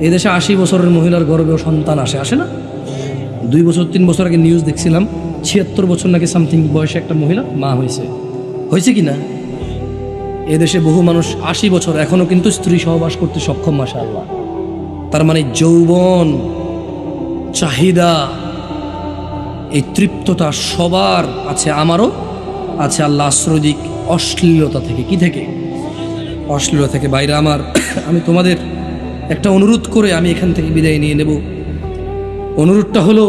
এই দেশে 80 বছরের মহিলার গর্ভেও সন্তান আসে না? 2 বছর 3 বছর আগে নিউজ দেখছিলাম, 76 বছর নাকি সামথিং বয়সে একটা মহিলা মা হয়েছে কি না? এদেশে বহু মানুষ 80 বছর এখনো কিন্তু স্ত্রী সহবাস করতে সক্ষম, মাশাআল্লাহ। তার মানে যৌবন, চাহিদা, এই তৃপ্ততা সবার আছে, আমারও আছে। আল্লাহ আশ্রয় দিক অশ্লীলতা থেকে। কি থেকে? অশ্লীলতা থেকে। বাইরে আমার, আমি তোমাদের একটা অনুরোধ করে আমি এখান থেকে বিদায় নিয়ে নেব। অনুরোধটা হলো,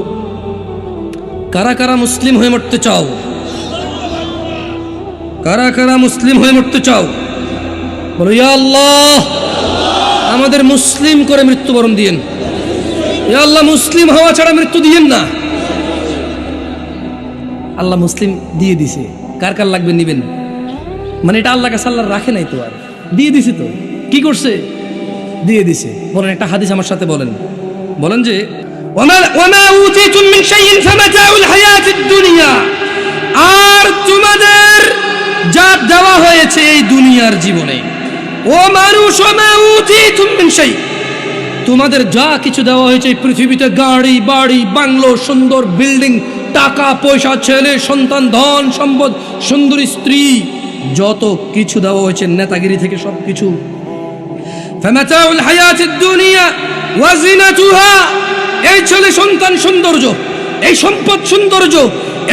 কারা কারা মুসলিম হয়ে মরতে চাও? কারা কারা মুসলিম হয়ে মরতে চাও? বলো, ইয়া আল্লাহ আমাদের মুসলিম করে মৃত্যুবরণ দিয়েন। ইয়া আল্লাহ মুসলিম হওয়া ছাড়া মৃত্যু দিয়েন না। আল্লাহ মুসলিম দিয়ে দিছে, কার কার লাগবে নিবেন। মানে এটা আল্লাহ কাছে আল্লাহ রাখে নাই তো, আর দিয়ে দিছে তো। কি করছে? দিয়ে দিছে। বলেন একটা হাদিস আমার সাথে বলেন। বলেন যে ওয়ামা উতিতুম মিন শাইইন ফামাতাউল হায়াতিদ দুনিয়া, আর তোমাদের যা দেওয়া হয়েছে এই দুনিয়ার জীবনে, ও মানুষ, ওয়ামা উতিতুম মিন শাই, তোমাদের যা কিছু দেওয়া হয়েছে এই পৃথিবীতে, গাড়ি বাড়ি বাংলো, সুন্দর বিল্ডিং, টাকা পয়সা, ছেলে সন্তান, ধন সম্পদ, সুন্দরী স্ত্রী, যত কিছু দেওয়া হয়েছে নেতাগিরি থেকে সব কিছু, ফামাতাউল হায়াতিদ দুনিয়া ওয়া জিনাতুহা, এই ছেলে সন্তান সৌন্দর্য, এই সম্পদ সৌন্দর্য,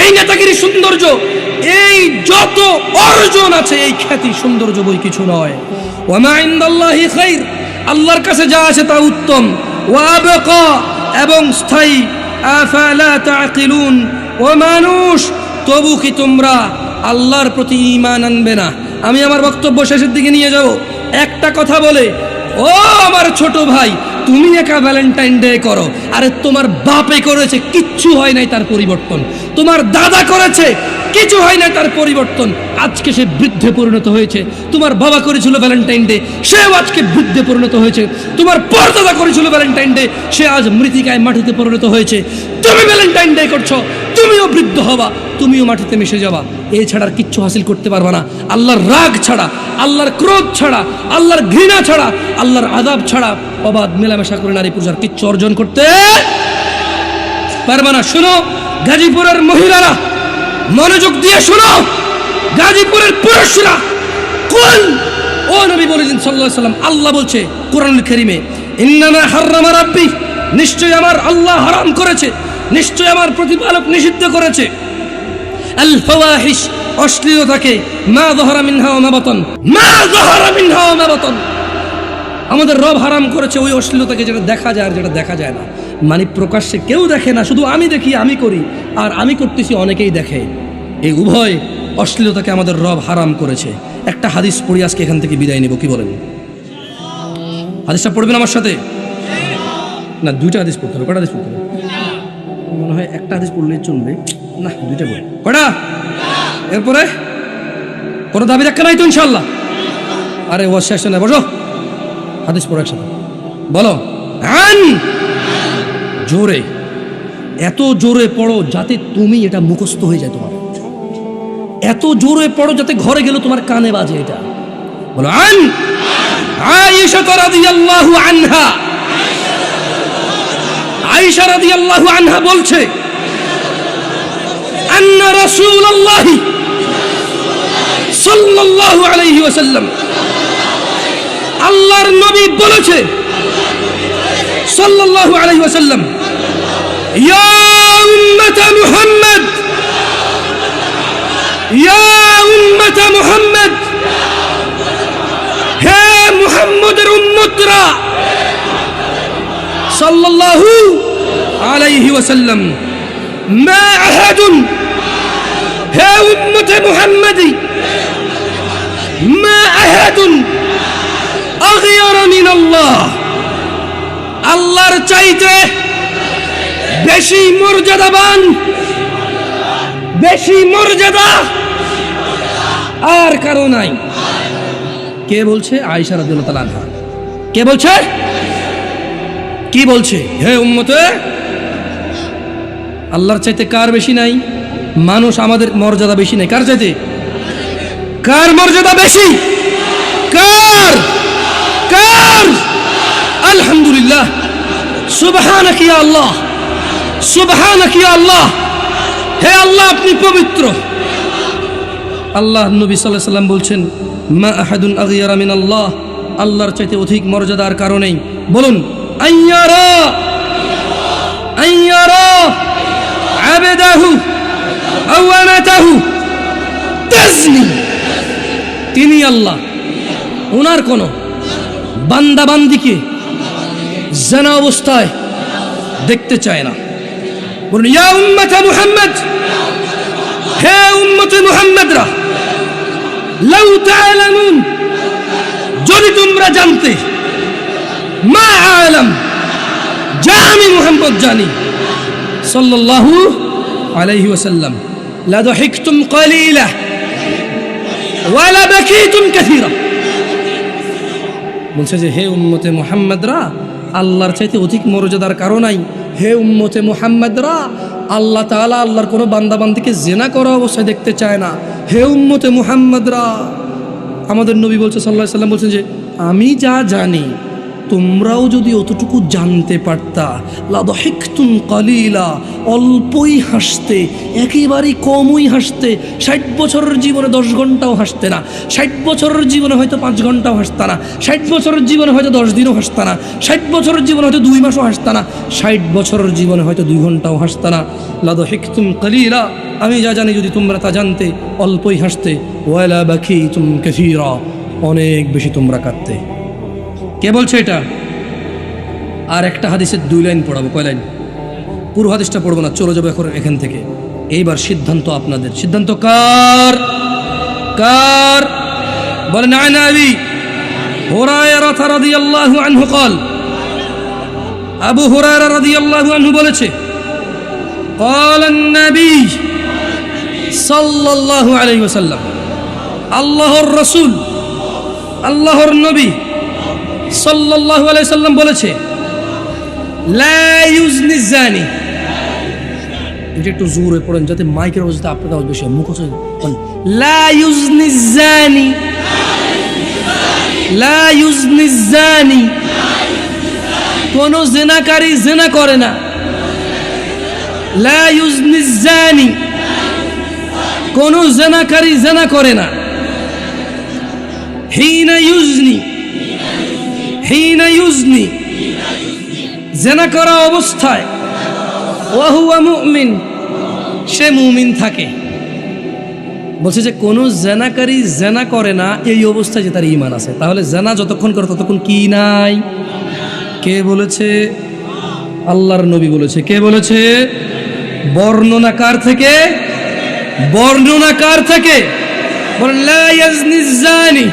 এই নেতাগিরি সৌন্দর্য, এই যত অর্জন আছে, এই খ্যাতি সৌন্দর্য বই কিছু নয়। ওয়া মা ইনদাল্লাহি খাইর, আল্লাহর কাছে যা আছে তা উত্তম। ওয়া আবকা, এবং স্থায়ী। আফালা তাকিলুন, ও মানুষ তবু কি তোমরা আল্লাহর প্রতি ঈমান আনবে না? আমি আমার বক্তব্য শেষের দিকে নিয়ে যাব একটা কথা বলে। ও আমার ছোট ভাই, তুমি একা ভ্যালেন্টাইন ডে করো, আরে তোমার বাপে করেছে, কিচ্ছু হয় নাই তার পরিবর্তন। তোমার দাদা করেছে, কিছু হয় না তার পরিবর্তন। আজকে সে বৃদ্ধে পরিণত হয়েছে। তোমার বাবা করেছিল ভ্যালেন্টাইন ডে, সেও আজকে বৃদ্ধে পরিণত হয়েছে। তোমার পরদাদা করেছিল ভ্যালেন্টাইন ডে, সে আজ মৃত্তিকায় মাটিতে পরিণত হয়েছে। তুমি ভ্যালেন্টাইন ডে করছো, তুমিও বৃদ্ধ হবা, তুমিও মাটিতে মিশে যাবা। এই ছাড়া আর কিচ্ছু হাসিল করতে পারবা না। আল্লাহর রাগ ছাড়া, আল্লাহর ক্রোধ ছাড়া, আল্লাহর ঘৃণা ছাড়া, আল্লাহর আযাব ছাড়া অবাধ মেলামেশা করে নারী পুরুষের কিচ্ছু অর্জন করতে পারবা না। শোনো গাজীপুরের মহিলারা, মনোযোগ দিয়ে শোনো, গাজীপুরের পুরুষরা, কুল, ও নবী বলেছেন সাল্লাল্লাহু আলাইহি ওয়াসাল্লাম, আল্লাহ বলছে কোরআনুল কারীমে, ইন্নামা হাররামা রাব্বি, নিশ্চয় আমার আল্লাহ হারাম করেছে, নিশ্চয় আমার প্রতিপালক নিষিদ্ধ করেছে, আল ফাওয়াহিশ, অশ্লীলতাকে, মা যাহারা মিনহা ওয়া মা বাতান, মা যাহারা মিনহা ওয়া মা বাতান। আমাদের রব হারাম করেছে ওই অশ্লীলতাকে, যেটা দেখা যায় আর যেটা দেখা যায় না। মানে প্রকাশ্যে কেউ দেখে না, শুধু আমি দেখি, আমি করি, আর আমি করতেছি অনেকেই দেখে। এই উভয় অশ্লীলতাকে আমাদের রব হারাম করেছে। একটা হাদিস পড়ি আজকে এখান থেকে বিদায় নেব, কি বলেন? হাদিসটা পড়বেন আমার সাথে? না, 2টা হাদিস পড়তে হবে। কটা হাদিস পড়তে হবে? মনে হয় একটা হাদিস পড়লেই চলবে না, 2টা পড়ি। কটা? এরপরে কোনো দাবি রাখা নাই তো ইনশাল্লাহ? আরে ও শেষ না, বসো, হাদিস পড়ো একসাথে, বলো আন, জোরে, এত জোরে পড়ো যাতে তুমি এটা মুখস্থ হয়ে যায় তোমার, এত জোরে পড়ো যাতে ঘরে গেলে তোমার কানে বাজে এটা। বলো আন আয়েশা রাদিয়াল্লাহু আনহা, আয়েশা রাদিয়াল্লাহু আনহা বলছে, আন্না রাসূলুল্লাহ সাল্লাল্লাহু আলাইহি ওয়াসাল্লাম, আল্লাহর নবী বলেছে সাল্লাল্লাহু আলাইহি ওয়াসাল্লাম, ইয়া উম্মত মুহাম্মদ, ইয়া উম্মত মুহাম্মদ, হে মুহাম্মদের উম্মতরা সাল্লাল্লাহু আলাইহি ওয়াসাল্লাম, মা আহাদুন, হে উম্মতে মুহাম্মদি, মা আহাদুন আগিয়ারা মিনাল্লাহ, আল্লাহর চাইতে বেশি মর্যাদাবান, বেশি মর্যাদা আর কারো নাই। কে বলছে? আয়েশা রাদিয়াল্লাহু তাআলা আনহা। কে বলছে? কি বলছে? হে উম্মতে, আল্লাহর চাইতে কার বেশি নাই? মানুষ আমাদের মর্যাদা বেশি নাই। কার চাইতে? কার মর্যাদা বেশি? কার? কার? আলহামদুলিল্লাহ, সুবহানাক ইয়া আল্লাহ, সুবহানাক ইয়া আল্লাহ, হে আল্লাহ আপনি পবিত্র। আল্লাহ নবী সাল্লাল্লাহু আলাইহি ওয়াসাল্লাম বলছেন, মা আহাদুন আগিয়ারা মিনাল্লাহ, আল্লাহর চাইতে অধিক মর্যাদার কারণেই বলুন আইয়ারা, আইয়ারা আবদাহু আও আমাতাহু তাজনি, তিনি আল্লাহ ওনার কোন বান্দা বান্দিকে জানা অবস্থায় দেখতে চায় না। বলুন ইয়া উম্মত মুহাম্মদ, হে উম্মতে মুহাম্মদরা, লাউ তাআলামুন, যদি তোমরা জানতে, মা আলাম, যা আমি মুহাম্মদ জানি সাল্লাল্লাহু আলাইহি ওয়াসাল্লাম, লা দাহিকতুম কালিলা ওয়া লা বাকিতুম কাসীরা। বলছে যে হে উম্মতে মুহাম্মদরা, আল্লাহর চাইতে অধিক মর্যাদার কারণ নাই। হে উম্মতে মুহাম্মদরা, আল্লাহ তাআলা আল্লাহর কোনো বান্দা বান্দিকে জিনা করা অবস্থায় দেখতে চায় না। হে উম্মতে মুহাম্মদরা, আমাদের নবী বলছে সাল্লাল্লাহু আলাইহি ওয়াসাল্লাম বলছেন যে আমি যা জানি তোমরাও যদি অতটুকু জানতে পারতা, লা দাহিকতুম কালিলা, অল্পই হাসতে, একেবারেই কমই হাসতে। 60 বছরের জীবনে 10 ঘন্টাও হাসতে না, 60 বছরের জীবনে হয়তো 5 ঘন্টাও হাসতা না, 60 বছরের জীবনে হয়তো 10 দিনও হাসতা না, 60 বছরের জীবনে হয়তো 2 মাসও হাসতা না, 60 বছরের জীবনে হয়তো 2 ঘন্টাও হাসতা না। লা দাহিকতুম কালিলা, আমি যা জানি যদি তোমরা তা জানতে, অল্পই হাসতে। ওয়া লা বাকিতুম কাসীরা, অনেক বেশি তোমরা কাঁদতে। কে বলছে এটা? আর একটা হাদিসের 2 লাইন পড়াবো। কয় লাইন? পুরো হাদিসটা পড়বো না, চলে যাবো এখন এখান থেকে। এইবার সিদ্ধান্ত আপনাদের। সিদ্ধান্ত কার? কার? বলেন আন আবি হুরায়রা রাদিয়াল্লাহু আনহু قال, আবু হুরায়রা রাদিয়াল্লাহু আনহু বলেছে, قال النبي সাল্লাল্লাহু আলাইহি ওয়াসাল্লাম, আল্লাহর রাসূল, আল্লাহর নবী সাল্লাল্লাহু আলাইহি সাল্লাম বলেছে, লা ইউজনি জানি। এটা একটু জোরে পড়েন যাতে মাইকের আওয়াজটা আপনাদের আওয়াজ বেশি হয়। মুখে বলেন লা ইউজনি জানি, লা ইউজনি জানি, কোন জিনাকারী জিনা করে না। লা ইউজনি জানি, কোন জিনাকারী জিনা করে না। হিনা ইউজনি, হিনা ইউজনি, জিনা করা অবস্থায়, ওয়া হুয়া মুমিন, সে মুমিন থাকে। বলছে যে কোন জিনাকারী জিনা করে না এই অবস্থায় যে তার ঈমান আছে। তাহলে জিনা যতক্ষণ করে ততক্ষণ কি নাই? কে বলেছে? আল্লাহর নবী বলেছে। কে বলেছে? বর্ণনাকার থেকে। বর্ণনাকার থেকে বলেন লা ইয়াজনি জানি,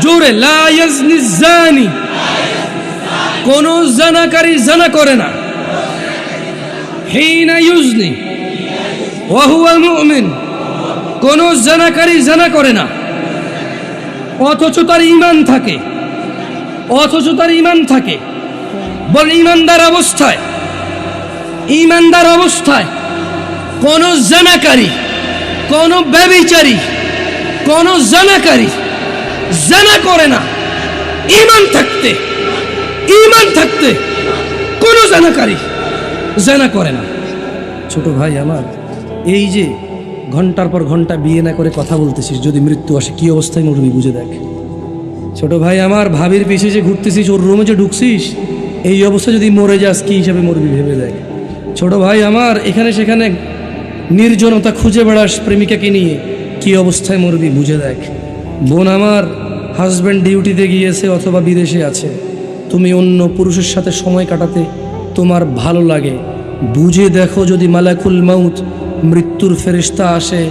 জোরে লা ইয়াজনি জানি, কোন জানাকারী জানা করে না। হিনা ইউজনি ওয়া হুয়া মুমিন, কোন জানাকারী জানা করে না অথচ তার ঈমান থাকে, অথচ তার ঈমান থাকে। বল ঈমানদার অবস্থায়, ঈমানদার অবস্থায় কোন জানাকারী, কোন ব্যভিচারী, কোন জানাকারী জানা করে না। ঈমান থাকতে, ঈমান থাকতে কোন জানাকারী জানা করে না। ছোট ভাই আমার, এই যে ঘন্টার পর ঘন্টা বিয়ে না করে কথা বলতেছিস, যদি মৃত্যু আসে কি অবস্থায় মরবি বুঝে দেখ। ছোট ভাই আমার, ভাবির পিছে যে ঘুরতেছিস, ওর রুমে যে ঢুকছিস, এই অবস্থায় যদি মরে যাস কি হিসাবে মরবি ভেবে দেখ। ছোট ভাই আমার, এখানে সেখানে নির্জনতা খুঁজে বেড়াস প্রেমিকাকে নিয়ে, কি অবস্থায় মরবি বুঝে দেখ। বোন আমার, হাজব্যান্ড ডিউটিতে গিয়েছে অথবা বিদেশে আছে, তুমি অন্য পুরুষের সাথে সময় কাটাতে তোমার ভালো লাগে, বুঝে দেখো যদি মালাকুল মাউত মৃত্যুর ফেরেশতা আসে,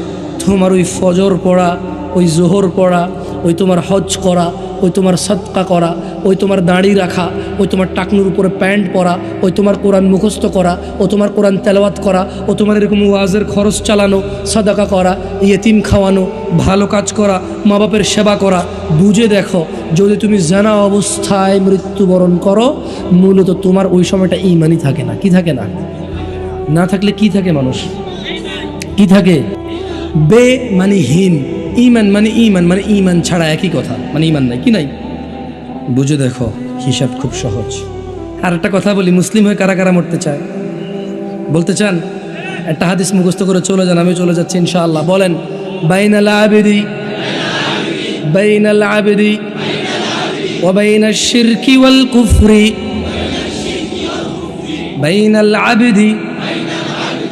তোমার ওই ফজর পড়া, ওই জোহর পড়া, ওই তোমার হজ করা, ওই তোমার সদকা করা, ওই তোমার দাড়ি রাখা, ওই তোমার টাকনুর উপরে প্যান্ট পরা, ওই তোমার কোরআন মুখস্থ করা, ও তোমার কোরআন তেলাওয়াত করা, ও তোমার এরকম ওয়াজের খরচ চালানো, সাদাকা করা, ইয়েতিম খাওয়ানো, ভালো কাজ করা, মা বাপের সেবা করা, বুঝে দেখো যদি তুমি জানা অবস্থায় মৃত্যুবরণ করো, মূলত তোমার ওই সময়টা ঈমানই থাকে না। কি থাকে না? না থাকলে কি থাকে মানুষ? কি থাকে? বে মানে হীন, ঈমান মানে ঈমান, মানে ঈমান ছাড়া একই কথা, মানে ঈমান নাই, কি নাই? বুঝে দেখো, হিসাব খুব সহজ। আর একটা কথা বলি, মুসলিম হয়ে কারা কারা মরতে চায়? বলতে চান? একটা হাদিস মুখস্থ করে চলে যান, আমি চলে যাচ্ছি ইনশাআল্লাহ। বলেন, বাইনাল আবিদি বাইনাল আবিদি ওয়া বাইনাশ শিরকি ওয়াল কুফরি, বাইনাল আবিদি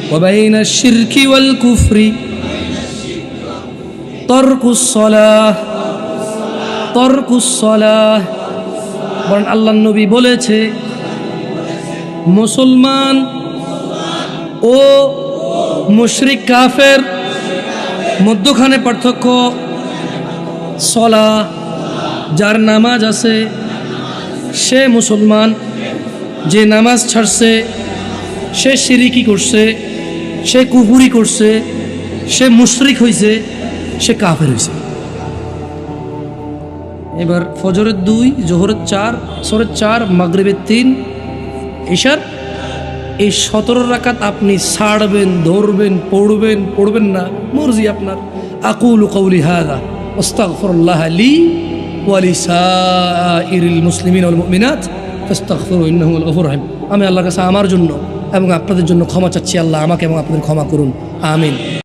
ওয়া বাইনাশ শিরকি ওয়াল কুফরি তরকুস সালাহ, তরকুস সালাহ। বলেন, আল্লাহর নবী বলেছে মুসলমান ও মুশরিক কাফের মধ্যখানে পার্থক্য সালাহ। যার নামাজ আছে সে মুসলমান, যে নামাজ ছাড়ছে সে শিরিকি করছে, সে কুফরি করছে, সে মুশরিক হয়েছে, সে কাফের হয়েছে। এবার ফজরের 2, জোহরের 4, আসরের 4, মাগরিবের 3, ইশার এই 17 রাকাত আপনি ছাড়বেন, ধরবেন, পড়বেন না, মর্জি আপনার। আকুলু কওলি হাযা আস্তাগফিরুল্লাহ লি ওয়া লিসাইরিল মুসলিমিন ওয়াল মুমিনাত ফাস্তাগফিরু ইন্নাহু হুয়াল গফুরুর রহিম। আমি আল্লাহর কাছে আমার জন্য এবং আপনাদের জন্য ক্ষমা চাচ্ছি, আল্লাহ আমাকে এবং আপনাদের ক্ষমা করুন, আমিন।